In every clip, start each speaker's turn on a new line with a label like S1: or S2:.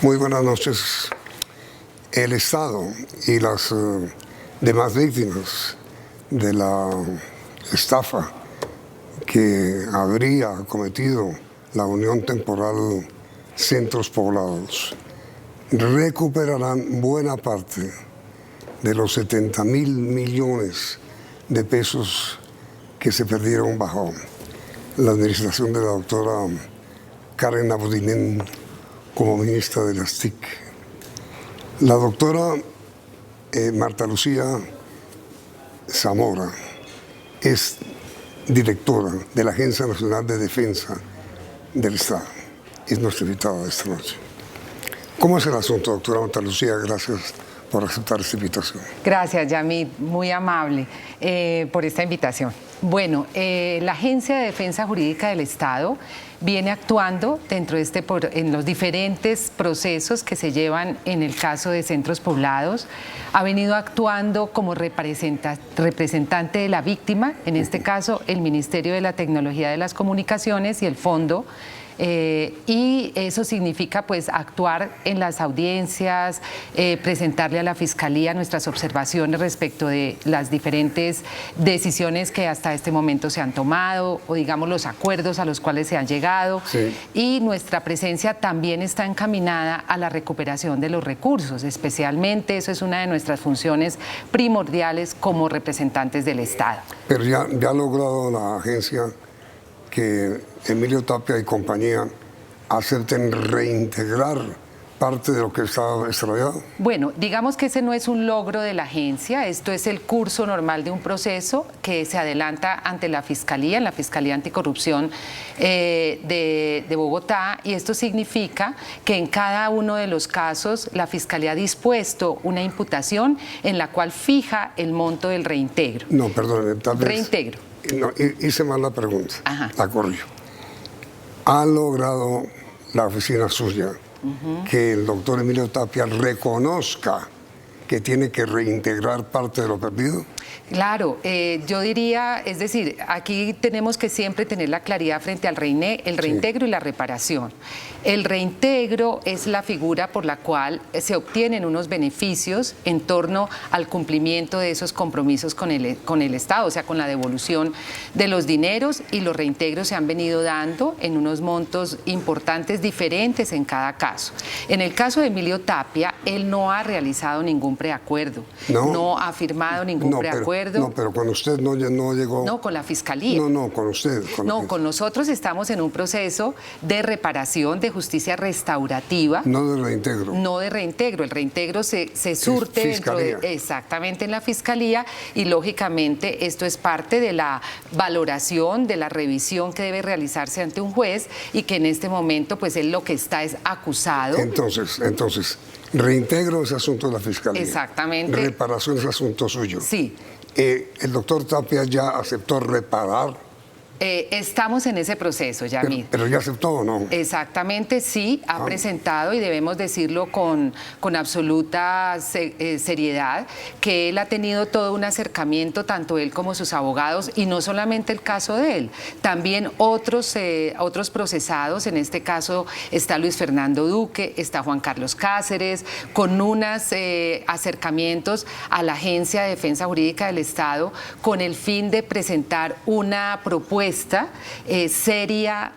S1: Muy buenas noches. El Estado y las demás víctimas de la estafa que habría cometido la Unión Temporal Centros Poblados recuperarán buena parte de los 70.000 millones de pesos que se perdieron bajo la administración de la doctora Karen Abudinen como ministra de las TIC. La doctora Marta Lucía Zamora es directora de la Agencia Nacional de Defensa del Estado. Es nuestra invitada de esta noche. ¿Cómo es el asunto, doctora Marta Lucía? Gracias por aceptar esta invitación.
S2: Gracias, Yamid, muy amable por esta invitación. Bueno, la Agencia de Defensa Jurídica del Estado viene actuando dentro de en los diferentes procesos que se llevan en el caso de centros poblados. Ha venido actuando como representante de la víctima, en este caso el Ministerio de la Tecnología de las Comunicaciones y el Fondo. Y eso significa pues actuar en las audiencias, presentarle a la Fiscalía nuestras observaciones respecto de las diferentes decisiones que hasta este momento se han tomado o digamos los acuerdos a los cuales se han llegado. Sí. Y nuestra presencia también está encaminada a la recuperación de los recursos, especialmente eso es una de nuestras funciones primordiales como representantes del Estado.
S1: Pero ya ha logrado la agencia que Emilio Tapia y compañía acepten reintegrar parte de lo que estaba extraviado?
S2: Bueno, digamos que ese no es un logro de la agencia, esto es el curso normal de un proceso que se adelanta ante la Fiscalía, en la Fiscalía Anticorrupción de Bogotá, y esto significa que en cada uno de los casos la Fiscalía ha dispuesto una imputación en la cual fija el monto del reintegro.
S1: No, perdón, tal vez...
S2: Reintegro.
S1: No, hice mal la pregunta.
S2: Ajá.
S1: La corrijo. ¿Ha logrado la oficina suya que el doctor Emilio Tapia reconozca que tiene que reintegrar parte de lo perdido?
S2: Claro, yo diría, es decir, aquí tenemos que siempre tener la claridad frente al reintegro y la reparación. El reintegro es la figura por la cual se obtienen unos beneficios en torno al cumplimiento de esos compromisos con el Estado, o sea, con la devolución de los dineros, y los reintegros se han venido dando en unos montos importantes diferentes en cada caso. En el caso de Emilio Tapia, él no ha realizado ningún preacuerdo, no ha firmado ningún preacuerdo.
S1: No, pero con usted no llegó...
S2: No, con la Fiscalía.
S1: No, con usted.
S2: Con nosotros estamos en un proceso de reparación, de justicia restaurativa.
S1: No de reintegro.
S2: No de reintegro. El reintegro se surte dentro exactamente en la Fiscalía, y lógicamente esto es parte de la valoración, de la revisión que debe realizarse ante un juez, y que en este momento pues él lo que está es acusado.
S1: Entonces, reintegro es asunto de la Fiscalía.
S2: Exactamente.
S1: Reparación es asunto suyo.
S2: Sí.
S1: ¿El doctor Tapia ya aceptó reparar?
S2: Estamos en ese proceso, Yamid.
S1: ¿Pero ya aceptó o no?
S2: Exactamente, sí, ha presentado, y debemos decirlo con absoluta seriedad, que él ha tenido todo un acercamiento, tanto él como sus abogados, y no solamente el caso de él, también otros procesados. En este caso está Luis Fernando Duque, está Juan Carlos Cáceres, con unos acercamientos a la Agencia de Defensa Jurídica del Estado con el fin de presentar una propuesta seria,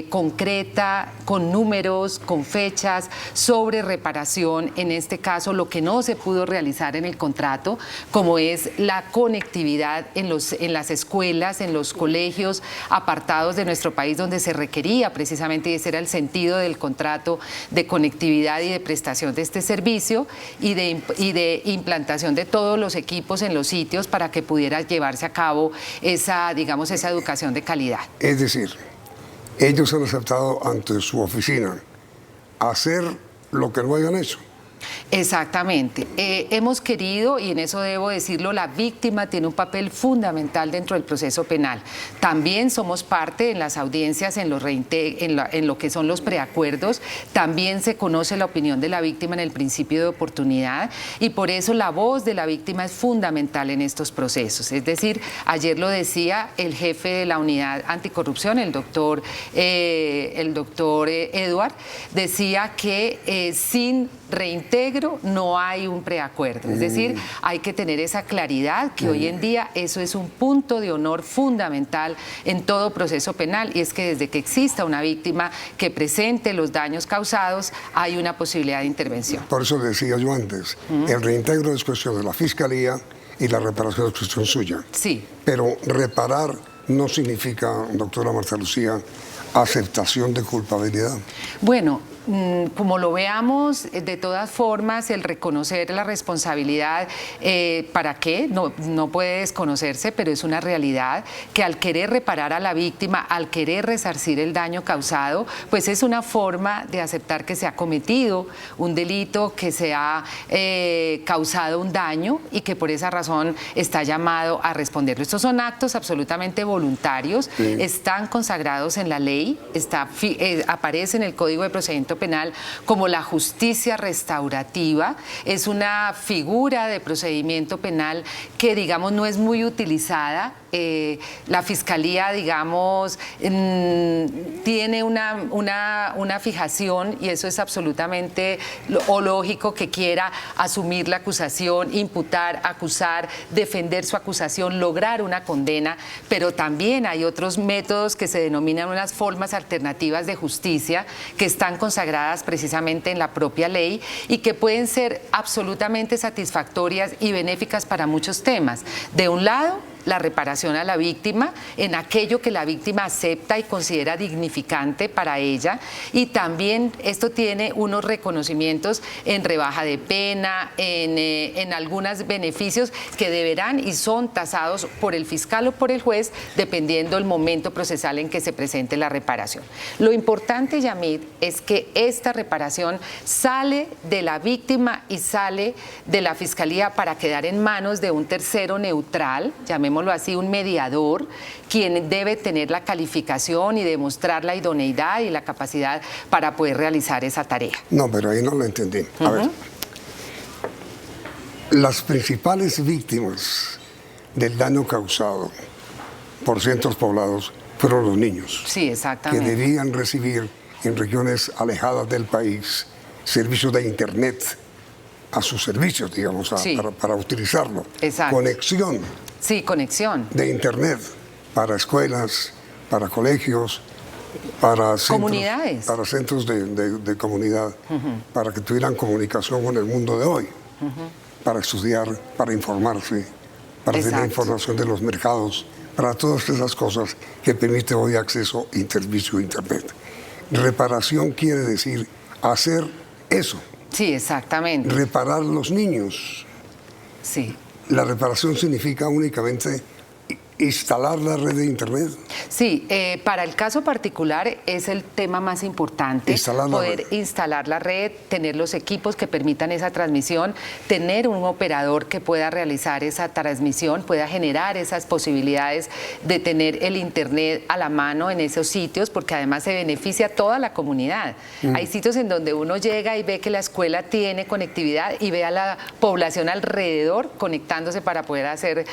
S2: concreta, con números, con fechas, sobre reparación, en este caso lo que no se pudo realizar en el contrato, como es la conectividad en las escuelas, en los colegios apartados de nuestro país, donde se requería precisamente, y ese era el sentido del contrato, de conectividad y de prestación de este servicio, y de implantación de todos los equipos en los sitios para que pudiera llevarse a cabo esa educación de calidad.
S1: Es decir, ellos han aceptado ante su oficina hacer lo que no hayan hecho.
S2: Exactamente. Hemos querido, y en eso debo decirlo, la víctima tiene un papel fundamental dentro del proceso penal. También somos parte en las audiencias, en lo que son los preacuerdos. También se conoce la opinión de la víctima en el principio de oportunidad, y por eso la voz de la víctima es fundamental en estos procesos. Es decir, ayer lo decía el jefe de la unidad anticorrupción, el doctor Edward, decía que sin reintegro no hay un preacuerdo. Es decir, hay que tener esa claridad que hoy en día eso es un punto de honor fundamental en todo proceso penal, y es que desde que exista una víctima que presente los daños causados, hay una posibilidad de intervención.
S1: Por eso decía yo antes, el reintegro es cuestión de la Fiscalía y la reparación es cuestión suya.
S2: Sí.
S1: Pero reparar no significa, doctora Marta Lucía, aceptación de culpabilidad.
S2: Bueno, como lo veamos, de todas formas, el reconocer la responsabilidad, ¿para qué? No puede desconocerse, pero es una realidad que al querer reparar a la víctima, al querer resarcir el daño causado, pues es una forma de aceptar que se ha cometido un delito, que se ha causado un daño y que por esa razón está llamado a responderlo. Estos son actos absolutamente voluntarios, sí. Están consagrados en la ley, aparece en el Código de Procedimiento Penal como la justicia restaurativa. Es una figura de procedimiento penal que, digamos, no es muy utilizada. La Fiscalía, digamos, tiene una fijación, y eso es absolutamente lógico, que quiera asumir la acusación, imputar, acusar, defender su acusación, lograr una condena, pero también hay otros métodos que se denominan unas formas alternativas de justicia que están consagradas precisamente en la propia ley y que pueden ser absolutamente satisfactorias y benéficas para muchos temas. De un lado, la reparación a la víctima en aquello que la víctima acepta y considera dignificante para ella, y también esto tiene unos reconocimientos en rebaja de pena, en algunos beneficios que deberán y son tasados por el fiscal o por el juez dependiendo del momento procesal en que se presente la reparación. Lo importante, Yamid, es que esta reparación sale de la víctima y sale de la Fiscalía para quedar en manos de un tercero neutral, llamémoslo así, un mediador, quien debe tener la calificación y demostrar la idoneidad y la capacidad para poder realizar esa tarea.
S1: No, pero ahí no lo entendí. A ver, las principales víctimas del daño causado por centros poblados fueron los niños.
S2: Sí, exactamente.
S1: Que debían recibir en regiones alejadas del país servicios de Internet a sus servicios, digamos,
S2: sí,
S1: para utilizarlo.
S2: Exacto.
S1: Conexión.
S2: Sí, conexión.
S1: De Internet para escuelas, para colegios, para centros,
S2: comunidades.
S1: Para centros de comunidad, para que tuvieran comunicación con el mundo de hoy, para estudiar, para informarse, para tener información de los mercados, para todas esas cosas que permite hoy acceso a servicio de Internet. Reparación quiere decir hacer eso.
S2: Sí, exactamente.
S1: Reparar los niños.
S2: Sí.
S1: La reparación significa únicamente instalar la red de Internet.
S2: Sí, para el caso particular es el tema más importante, poder instalar la red, tener los equipos que permitan esa transmisión, tener un operador que pueda realizar esa transmisión, pueda generar esas posibilidades de tener el Internet a la mano en esos sitios, porque además se beneficia a toda la comunidad. Hay sitios en donde uno llega y ve que la escuela tiene conectividad y ve a la población alrededor conectándose para poder hacer,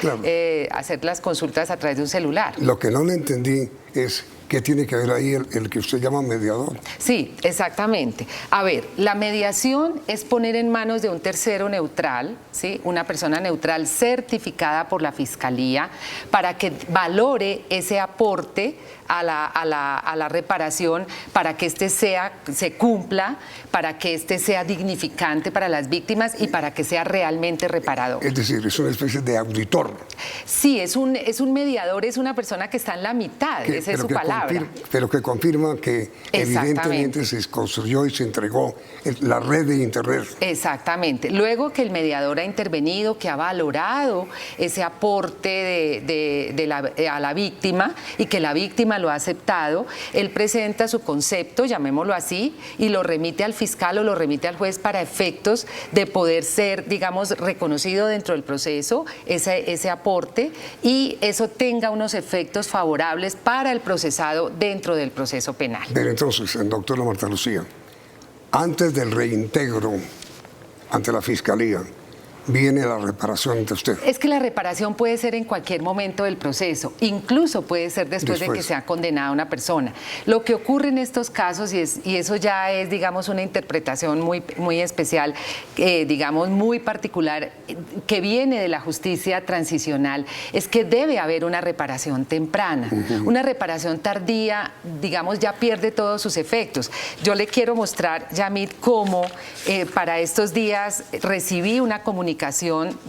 S2: hacer las consultas a través de un celular.
S1: Lo que no le entendí es qué tiene que ver ahí el que usted llama mediador.
S2: Sí, exactamente. A ver, la mediación es poner en manos de un tercero neutral, ¿sí? Una persona neutral certificada por la Fiscalía para que valore ese aporte a la reparación, para que se cumpla, para que sea dignificante para las víctimas y para que sea realmente reparador.
S1: Es decir, es una especie de auditor.
S2: Sí, es un mediador, es una persona que está en la mitad, esa es su palabra. palabra.
S1: Pero que confirma que evidentemente se construyó y se entregó la red de Internet.
S2: Exactamente. Luego que el mediador ha intervenido, que ha valorado ese aporte a la víctima y que la víctima lo ha aceptado, él presenta su concepto, llamémoslo así, y lo remite al fiscal o lo remite al juez para efectos de poder ser, digamos, reconocido dentro del proceso ese aporte y eso tenga unos efectos favorables para el procesado dentro del proceso penal.
S1: Pero entonces, doctora Marta Lucía, antes del reintegro ante la Fiscalía, viene la reparación ante usted.
S2: Es que la reparación puede ser en cualquier momento del proceso, incluso puede ser después de que sea condenada una persona. Lo que ocurre en estos casos, y eso ya es, digamos, una interpretación muy especial, digamos, muy particular, que viene de la justicia transicional, es que debe haber una reparación temprana. Una reparación tardía, digamos, ya pierde todos sus efectos. Yo le quiero mostrar, Yamit, cómo para estos días recibí una comunicación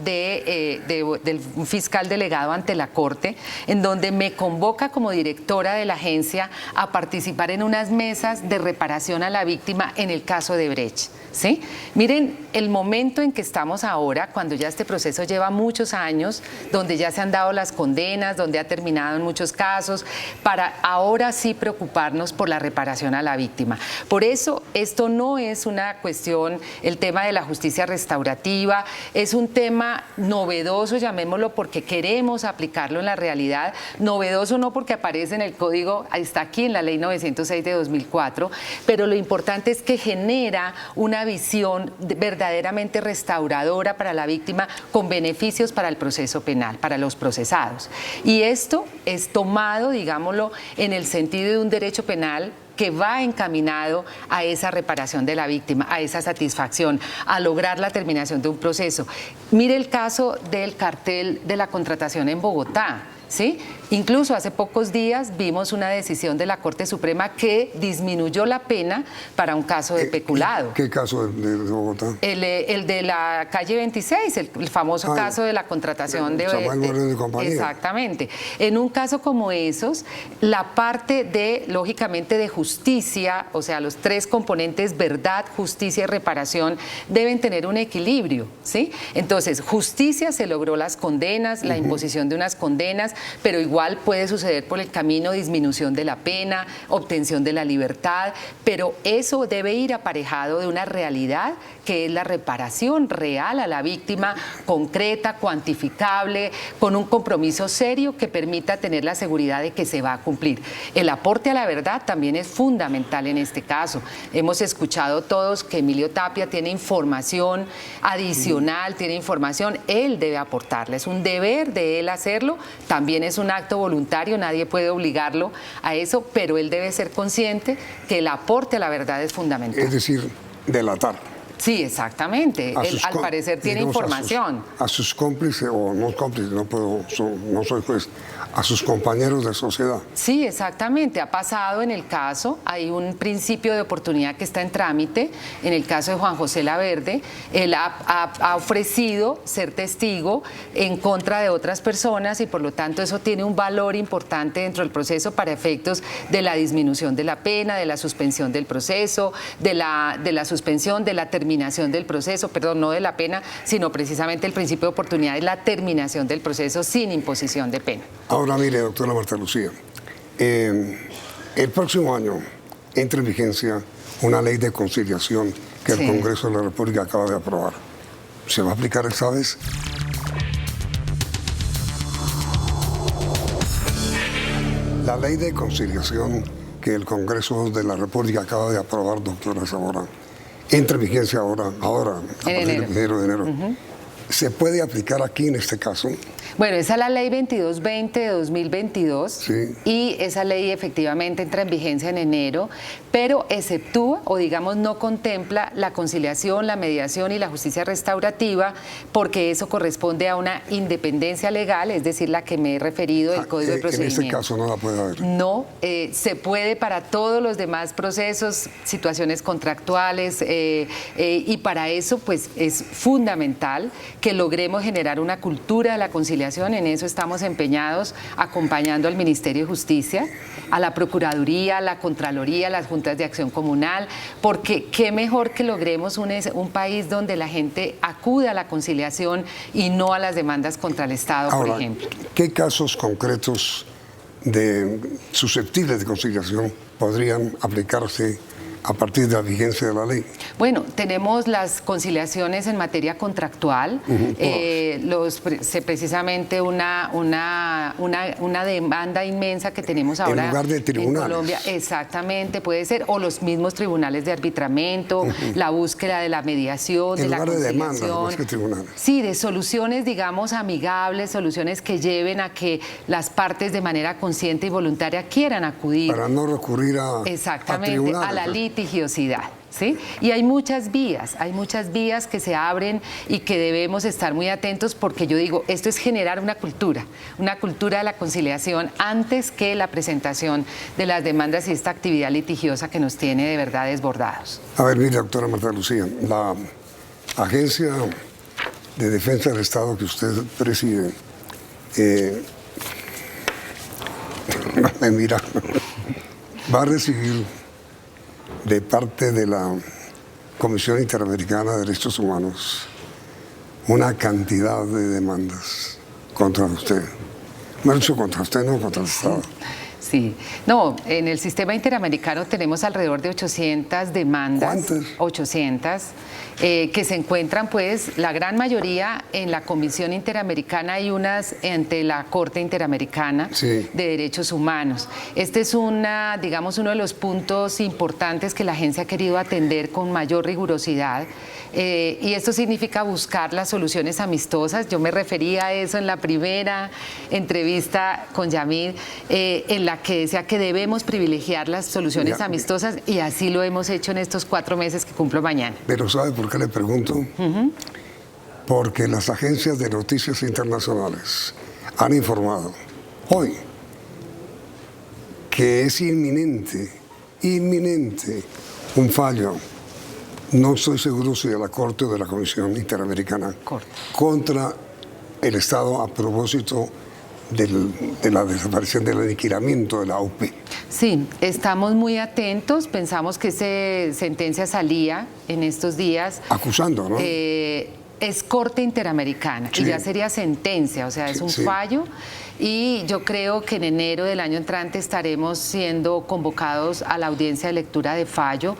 S2: del fiscal delegado ante la Corte, en donde me convoca como directora de la agencia a participar en unas mesas de reparación a la víctima en el caso de Brecht. ¿Sí? Miren el momento en que estamos ahora, cuando ya este proceso lleva muchos años, donde ya se han dado las condenas, donde ha terminado en muchos casos, para ahora sí preocuparnos por la reparación a la víctima. Por eso, esto no es una cuestión, el tema de la justicia restaurativa, es un tema novedoso, llamémoslo, porque queremos aplicarlo en la realidad, novedoso no porque aparece en el código, está aquí en la ley 906 de 2004, pero lo importante es que genera una visión verdaderamente restauradora para la víctima con beneficios para el proceso penal, para los procesados. Y esto es tomado, digámoslo, en el sentido de un derecho penal que va encaminado a esa reparación de la víctima, a esa satisfacción, a lograr la terminación de un proceso. Mire el caso del cartel de la contratación en Bogotá. ¿Sí? Incluso hace pocos días vimos una decisión de la Corte Suprema que disminuyó la pena para un caso de peculado.
S1: ¿Qué caso de Bogotá?
S2: El de la calle 26, el famoso caso de la contratación de
S1: compañía.
S2: Exactamente. En un caso como esos, la parte lógicamente, de justicia, o sea, los tres componentes, verdad, justicia y reparación, deben tener un equilibrio, ¿sí? Entonces, justicia, se logró las condenas, la imposición de unas condenas, pero igual puede suceder por el camino disminución de la pena, obtención de la libertad, pero eso debe ir aparejado de una realidad que es la reparación real a la víctima, concreta, cuantificable, con un compromiso serio que permita tener la seguridad de que se va a cumplir. El aporte a la verdad también es fundamental en este caso. Hemos escuchado todos que Emilio Tapia tiene información adicional, tiene información, él debe aportarla, es un deber de él hacerlo, también es un acto voluntario, nadie puede obligarlo a eso, pero él debe ser consciente que el aporte a la verdad es fundamental.
S1: Es decir, delatar.
S2: Sí, exactamente. Él, al parecer, tiene información.
S1: A sus cómplices, o no cómplices, no soy juez, a sus compañeros de sociedad.
S2: Sí, exactamente. Ha pasado en el caso, hay un principio de oportunidad que está en trámite. En el caso de Juan José Laverde, él ha ofrecido ser testigo en contra de otras personas y por lo tanto eso tiene un valor importante dentro del proceso para efectos de la disminución de la pena, de la suspensión del proceso, de la suspensión, de la terminación del proceso, perdón, no de la pena, sino precisamente el principio de oportunidad es la terminación del proceso sin imposición de pena.
S1: Ahora mire, doctora Marta Lucía, el próximo año entra en vigencia una ley de conciliación que el Congreso de la República acaba de aprobar. ¿Se va a aplicar esta vez? La ley de conciliación que el Congreso de la República acaba de aprobar, doctora Zamora, entra en vigencia ahora, a partir del 1 de enero. ¿Se puede aplicar aquí en este caso?
S2: Bueno, esa es la ley 2220 de 2022
S1: sí.
S2: Y esa ley efectivamente entra en vigencia en enero, pero exceptúa o digamos no contempla la conciliación, la mediación y la justicia restaurativa porque eso corresponde a una independencia legal, es decir, la que me he referido del Código de Procedimiento.
S1: En este caso no la puede haber.
S2: No, se puede para todos los demás procesos, situaciones contractuales y para eso pues es fundamental que logremos generar una cultura de la conciliación. En eso estamos empeñados, acompañando al Ministerio de Justicia, a la Procuraduría, a la Contraloría, a las Juntas de Acción Comunal, porque qué mejor que logremos un país donde la gente acude a la conciliación y no a las demandas contra el Estado,
S1: ahora,
S2: por ejemplo.
S1: ¿Qué casos concretos susceptibles de conciliación podrían aplicarse a partir de la vigencia de la ley?
S2: Bueno, tenemos las conciliaciones en materia contractual, precisamente una demanda inmensa que tenemos ahora
S1: en lugar de tribunales
S2: en Colombia, exactamente, puede ser, o los mismos tribunales de arbitramiento, la búsqueda de la mediación,
S1: en
S2: de la
S1: lugar
S2: conciliación.
S1: De demandas, más que tribunales.
S2: Sí, de soluciones, digamos, amigables, soluciones que lleven a que las partes de manera consciente y voluntaria quieran acudir.
S1: Para no recurrir a tribunales,
S2: a la litigiosidad, ¿sí? Y hay muchas vías que se abren y que debemos estar muy atentos, porque yo digo, esto es generar una cultura de la conciliación antes que la presentación de las demandas y esta actividad litigiosa que nos tiene de verdad desbordados.
S1: A ver, mire, doctora Marta Lucía, la Agencia de Defensa del Estado que usted preside, va a recibir de parte de la Comisión Interamericana de Derechos Humanos una cantidad de demandas contra usted. No dicho contra usted, no contra el Estado.
S2: Sí, no, en el sistema interamericano tenemos alrededor de 800 demandas.
S1: ¿Cuántas?
S2: 800, que se encuentran, pues, la gran mayoría en la Comisión Interamericana y unas ante la Corte Interamericana de Derechos Humanos. Este es digamos, uno de los puntos importantes que la agencia ha querido atender con mayor rigurosidad. Y esto significa buscar las soluciones amistosas. Yo me refería a eso en la primera entrevista con Yamid, en la que decía que debemos privilegiar las soluciones amistosas, y así lo hemos hecho en estos 4 meses que cumplo mañana.
S1: Pero ¿sabe por qué le pregunto? Porque las agencias de noticias internacionales han informado hoy que es inminente un fallo. No estoy seguro si de la Corte o de la Comisión Interamericana contra el Estado a propósito de la desaparición, del aniquilamiento de la UP.
S2: Sí, estamos muy atentos, pensamos que esa sentencia salía en estos días.
S1: Acusando, ¿no?
S2: Es Corte Interamericana y ya sería sentencia, o sea, es un fallo. Y yo creo que en enero del año entrante estaremos siendo convocados a la audiencia de lectura de fallo.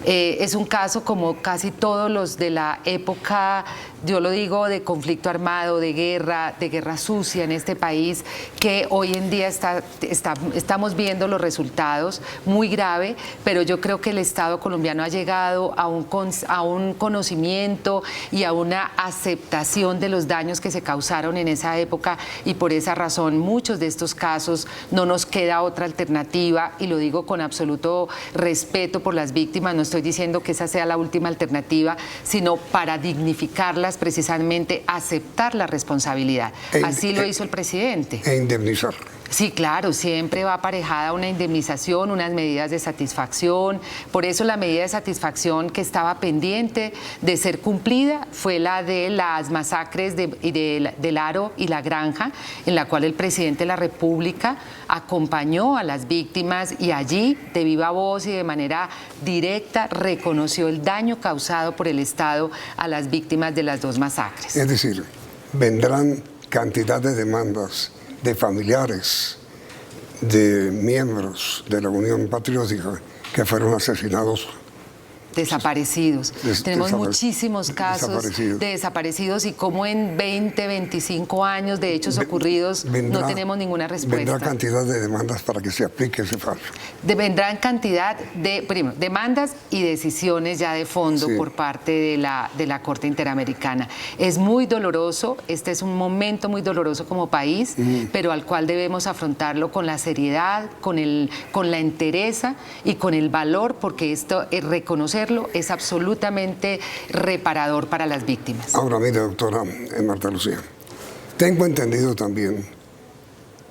S2: Es un caso como casi todos los de la época, yo lo digo, de conflicto armado, de guerra sucia en este país, que hoy en día estamos viendo los resultados, muy grave, pero yo creo que el Estado colombiano ha llegado a un conocimiento y a una aceptación de los daños que se causaron en esa época, y por esa razón muchos de estos casos no nos queda otra alternativa, y lo digo con absoluto respeto por las víctimas. No estoy diciendo que esa sea la última alternativa, sino para dignificarlas, precisamente aceptar la responsabilidad. Así lo hizo el presidente.
S1: E indemnizar.
S2: Sí, claro, siempre va aparejada una indemnización, unas medidas de satisfacción. Por eso la medida de satisfacción que estaba pendiente de ser cumplida fue la de las masacres del Aro y La Granja, en la cual el presidente de la República acompañó a las víctimas y allí, de viva voz y de manera directa, reconoció el daño causado por el Estado a las víctimas de las 2 masacres.
S1: Es decir, vendrán cantidad de demandas de familiares, de miembros de la Unión Patriótica que fueron asesinados.
S2: Desaparecidos. Tenemos muchísimos casos de desaparecidos, y como en 20, 25 años de hechos ocurridos no tenemos ninguna respuesta.
S1: Vendrá cantidad de demandas para que se aplique ese fallo.
S2: Vendrán cantidad de, primero, demandas y decisiones ya de fondo por parte de la Corte Interamericana. Es muy doloroso, este es un momento muy doloroso como país, pero al cual debemos afrontarlo con la seriedad, con la entereza y con el valor, porque esto es reconocerlo, es absolutamente reparador para las víctimas.
S1: Ahora, mire, doctora Marta Lucía, tengo entendido también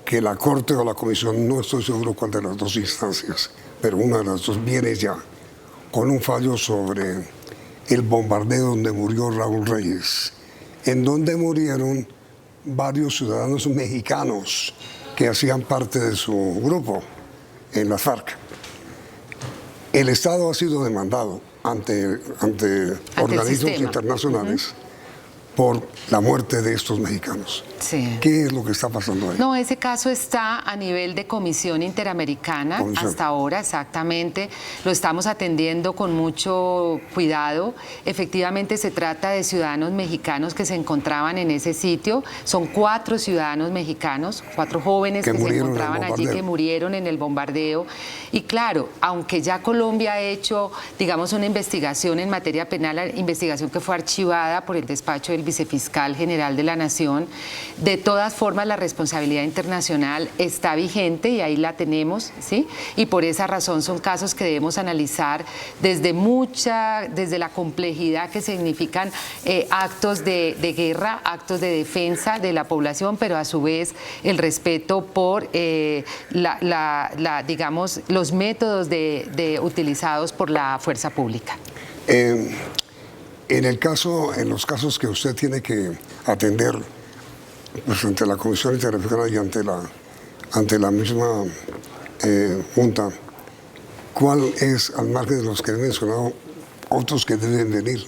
S1: que la Corte o la Comisión, no estoy seguro cuál de las 2 instancias, pero una de las 2 viene ya con un fallo sobre el bombardeo donde murió Raúl Reyes en donde murieron varios ciudadanos mexicanos que hacían parte de su grupo en las FARC. El Estado ha sido demandado ante organismos internacionales por la muerte de estos mexicanos.
S2: Sí.
S1: ¿Qué es lo que está pasando ahí?
S2: No, ese caso está a nivel de Comisión Interamericana. Hasta ahora, exactamente. Lo estamos atendiendo con mucho cuidado. Efectivamente, se trata de ciudadanos mexicanos que se encontraban en ese sitio. Son 4 ciudadanos mexicanos, 4 jóvenes que se encontraban allí, que murieron en el bombardeo. Y claro, aunque ya Colombia ha hecho, digamos, una investigación en materia penal, la investigación que fue archivada por el despacho del vicefiscal general de la Nación, de todas formas la responsabilidad internacional está vigente y ahí la tenemos, ¿sí? Y por esa razón son casos que debemos analizar desde la complejidad que significan actos de guerra, actos de defensa de la población, pero a su vez el respeto por digamos, los métodos utilizados por la fuerza pública.
S1: En los casos que usted tiene que atender, pues, ante la Comisión Interamericana y ante la misma Junta, ¿cuál es, al margen de los que he mencionado, otros que deben venir?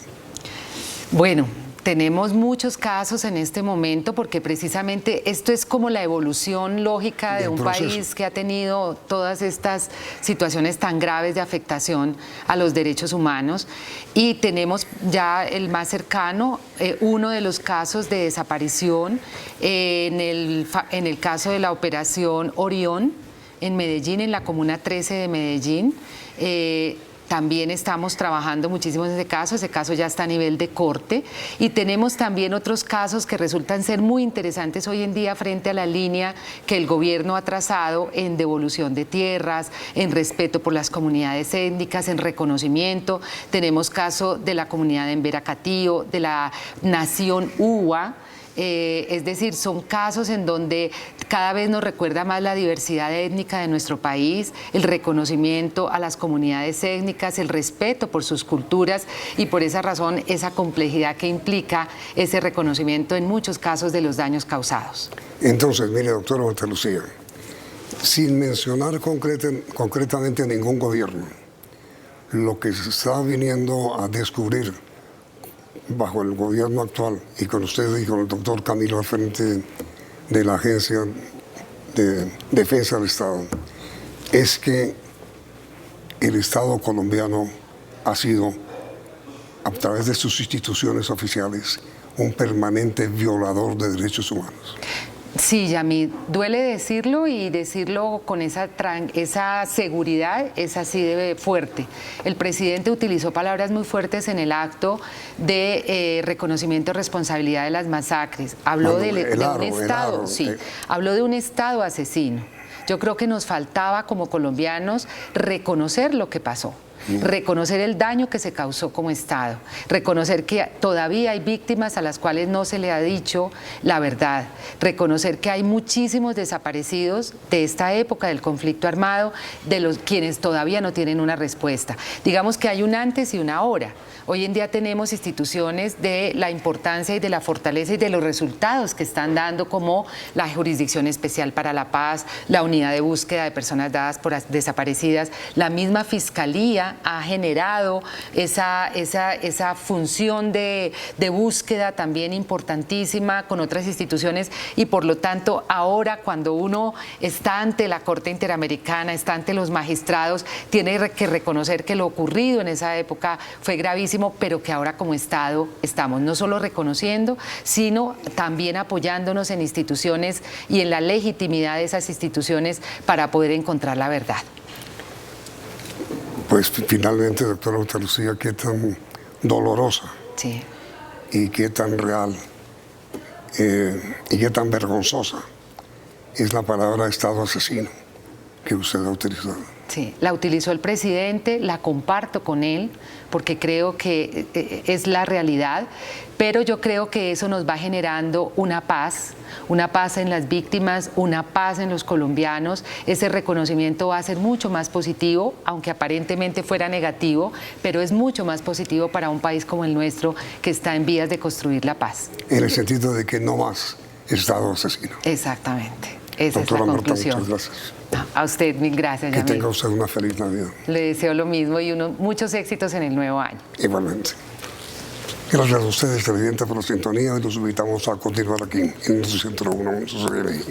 S2: Bueno, tenemos muchos casos en este momento porque precisamente esto es como la evolución lógica de un país que ha tenido todas estas situaciones tan graves de afectación a los derechos humanos, y tenemos ya el más cercano, uno de los casos de desaparición en el caso de la operación Orión en Medellín, en la Comuna 13 de Medellín. También estamos trabajando muchísimo en ese caso ya está a nivel de corte, y tenemos también otros casos que resultan ser muy interesantes hoy en día frente a la línea que el gobierno ha trazado en devolución de tierras, en respeto por las comunidades étnicas, en reconocimiento. Tenemos caso de la comunidad de Embera-Catío, de la nación Uwa. Es decir, son casos en donde cada vez nos recuerda más la diversidad étnica de nuestro país, el reconocimiento a las comunidades étnicas, el respeto por sus culturas, y por esa razón esa complejidad que implica ese reconocimiento en muchos casos de los daños causados.
S1: Entonces, mire, doctora Montelucía, sin mencionar concretamente a ningún gobierno, lo que se está viniendo a descubrir bajo el gobierno actual, y con usted y con el doctor Camilo al frente de la Agencia de Defensa del Estado, es que el Estado colombiano ha sido, a través de sus instituciones oficiales, un permanente violador de derechos humanos.
S2: Sí, Yamid, duele decirlo, y decirlo con esa seguridad es así de fuerte. El presidente utilizó palabras muy fuertes en el acto de reconocimiento de responsabilidad de las masacres. Habló de un Estado, habló de un Estado asesino. Yo creo que nos faltaba como colombianos reconocer lo que pasó. Reconocer el daño que se causó como Estado, reconocer que todavía hay víctimas a las cuales no se le ha dicho la verdad, reconocer que hay muchísimos desaparecidos de esta época del conflicto armado, de los quienes todavía no tienen una respuesta. Digamos que hay un antes y una ahora. Hoy en día tenemos instituciones de la importancia y de la fortaleza y de los resultados que están dando, como la Jurisdicción Especial para la Paz, la Unidad de Búsqueda de Personas Dadas por Desaparecidas. La misma Fiscalía ha generado esa función de búsqueda también importantísima con otras instituciones, y por lo tanto ahora, cuando uno está ante la Corte Interamericana, está ante los magistrados, tiene que reconocer que lo ocurrido en esa época fue gravísimo, pero que ahora como Estado estamos no solo reconociendo, sino también apoyándonos en instituciones y en la legitimidad de esas instituciones para poder encontrar la verdad.
S1: Pues finalmente, doctora Montelucía, qué tan dolorosa,
S2: sí,
S1: y qué tan real y qué tan vergonzosa es la palabra Estado asesino que usted ha utilizado.
S2: Sí, la utilizó el presidente, la comparto con él, porque creo que es la realidad, pero yo creo que eso nos va generando una paz en las víctimas, una paz en los colombianos. Ese reconocimiento va a ser mucho más positivo, aunque aparentemente fuera negativo, pero es mucho más positivo para un país como el nuestro, que está en vías de construir la paz.
S1: En el sentido de que no más Estado asesino.
S2: Exactamente. Esa
S1: Doctora
S2: es la
S1: Marta,
S2: conclusión.
S1: muchas gracias.
S2: A usted, mil gracias.
S1: Que
S2: Yamil.
S1: tenga usted una feliz Navidad.
S2: Le deseo lo mismo y muchos éxitos en el nuevo año.
S1: Igualmente. Gracias a ustedes, televidentes, por la sintonía. Y los invitamos a continuar aquí en 101.1